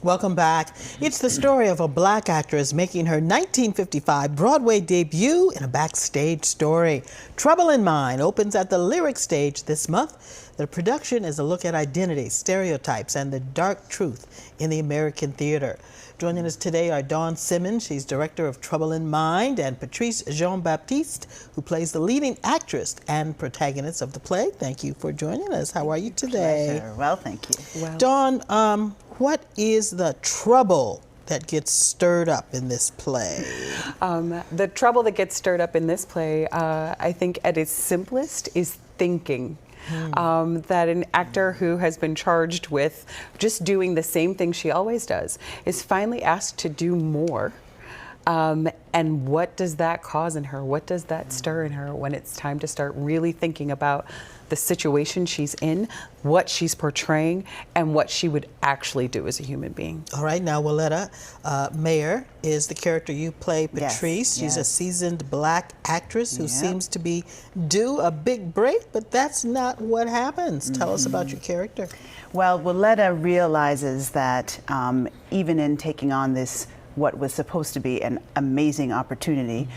Welcome back. It's the story of a black actress making her 1955 Broadway debut in a backstage story. Trouble in Mind opens at the Lyric Stage this month. The production is a look at identity, stereotypes, and the dark truth in the American theater. Joining us today are Dawn Simmons, she's director of Trouble in Mind, and Patrice Jean-Baptiste, who plays the leading actress and protagonist of the play. Thank you for joining us. How are you today? Pleasure. Well, thank you. Well. Dawn, what is the trouble that gets stirred up in this play? The trouble that gets stirred up in this play, I think at its simplest, is thinking. That an actor who has been charged with just doing the same thing she always does is finally asked to do more. And what does that cause in her? What does that stir in her when it's time to start really thinking about the situation she's in, what she's portraying, and what she would actually do as a human being? All right, now Willetta Mayer is the character you play, Patrice. She's a seasoned black actress who seems to be due a big break, but that's not what happens. Tell us about your character. Well, Willetta realizes that even in taking on this, what was supposed to be an amazing opportunity,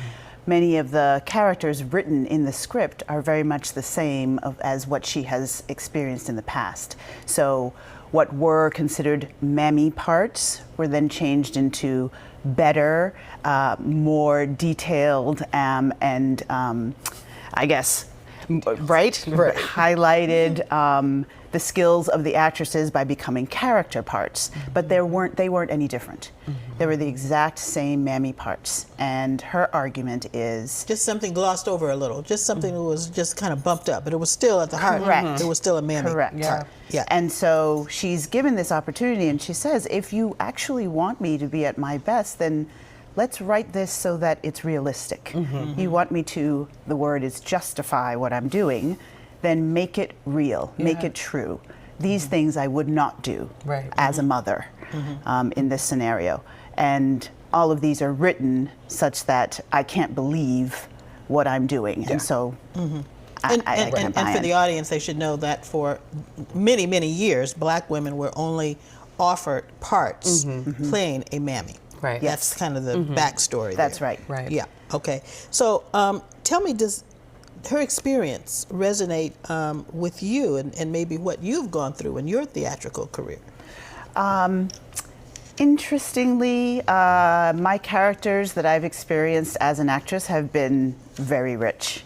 many of the characters written in the script are very much the same as what she has experienced in the past. So what were considered mammy parts were then changed into better, more detailed, and I guess, highlighted the skills of the actresses by becoming character parts, but they weren't any different. They were the exact same mammy parts, and her argument is just something glossed over a little, just something that was just kind of bumped up, but it was still at the heart. Correct. It was still a mammy Correct. part. Yeah. And so she's given this opportunity, and she says, if you actually want me to be at my best, then let's write this so that it's realistic. You want me to, the word is justify what I'm doing, then make it real, make it true. These things I would not do as a mother in this scenario. And all of these are written such that I can't believe what I'm doing. And so And for the audience, they should know that for many, many years, black women were only offered parts playing a mammy. Right. That's kind of the backstory. That's there. right. Yeah. Okay. So tell me, does her experience resonate with you and maybe what you've gone through in your theatrical career? Interestingly, my characters that I've experienced as an actress have been very rich.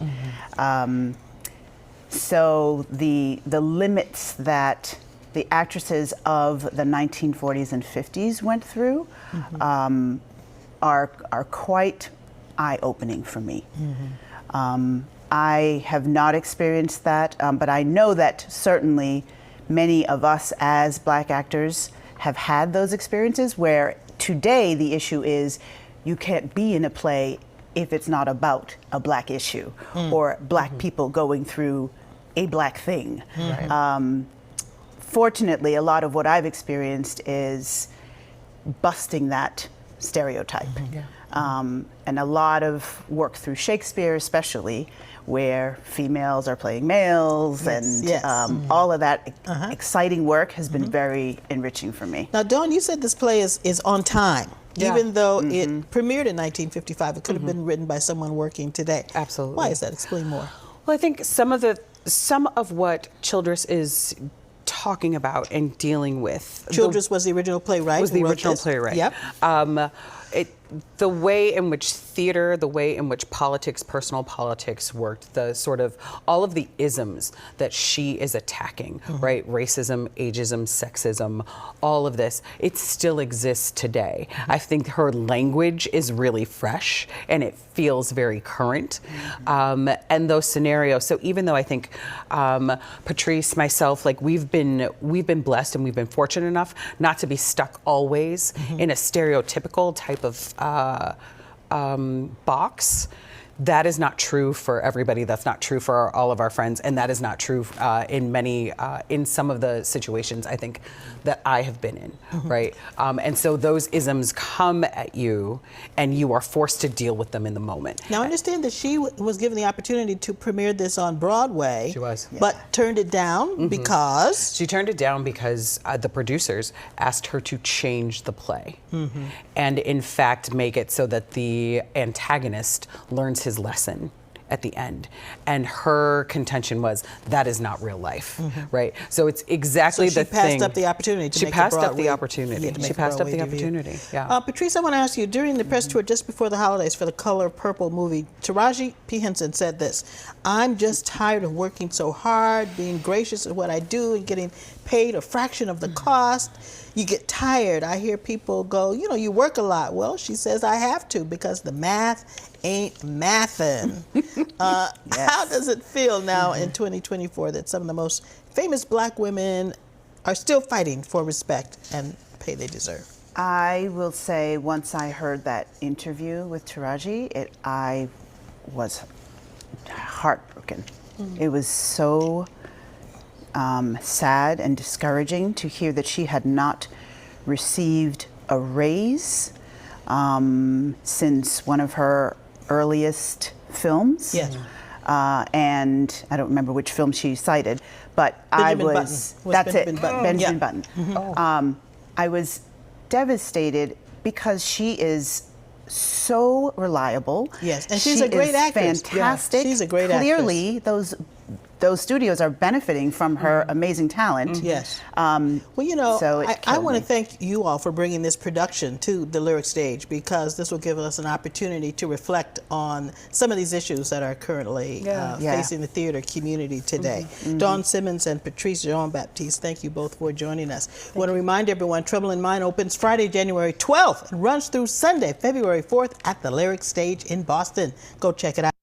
So the limits that the actresses of the 1940s and 50s went through are quite eye-opening for me. I have not experienced that, but I know that certainly many of us as black actors have had those experiences where today the issue is you can't be in a play if it's not about a black issue or black people going through a black thing. Fortunately, a lot of what I've experienced is busting that stereotype. And a lot of work through Shakespeare especially, where females are playing males, and all of that exciting work has been very enriching for me. Now, Dawn, you said this play is on time. Even though it premiered in 1955, it could have been written by someone working today. Absolutely. Why is that? Explain more. Well, I think some of what Childress is talking about and dealing with. Childress was the original playwright. Was the original playwright. Yep. The way in which theater, the way in which politics, personal politics worked, the sort of all of the isms that she is attacking, right? Racism, ageism, sexism, all of this, it still exists today. I think her language is really fresh and it feels very current. And those scenarios, so even though I think Patrice, myself, like we've been blessed and we've been fortunate enough not to be stuck always in a stereotypical type of box, that is not true for everybody. That's not true for all of our friends, and that is not true in some of the situations I think that I have been in, right? And so those isms come at you, and you are forced to deal with them in the moment. Now, I understand that she was given the opportunity to premiere this on Broadway. She was. But turned it down because? She turned it down because the producers asked her to change the play and, in fact, make it so that the antagonist learns his lesson at the end. And her contention was, that is not real life, right? So it's exactly the thing. She passed up the opportunity to make a Broadway. She passed up the opportunity, yeah. Patrice, I want to ask you, during the press tour just before the holidays for the Color Purple movie, Taraji P. Henson said this: "I'm just tired of working so hard, being gracious at what I do and getting paid a fraction of the cost. You get tired. I hear people go, you know, you work a lot." Well, she says, "I have to because the math ain't mathin'." How does it feel now in 2024 that some of the most famous black women are still fighting for respect and pay they deserve? I will say, once I heard that interview with Taraji, I was heartbroken. It was so sad and discouraging to hear that she had not received a raise since one of her earliest films. Yes. And I don't remember which film she cited, but Benjamin Benjamin Button. Button. I was devastated because she is so reliable. Yes, and she's a great actress. Fantastic. Yeah, she's a great actress. Clearly, those studios are benefiting from her amazing talent. Yes. Well, you know, so I want to thank you all for bringing this production to the Lyric Stage, because this will give us an opportunity to reflect on some of these issues that are currently facing the theater community today. Dawn Simmons and Patrice Jean-Baptiste, thank you both for joining us. I want to remind everyone, Trouble in Mind opens Friday, January 12th and runs through Sunday, February 4th at the Lyric Stage in Boston. Go check it out.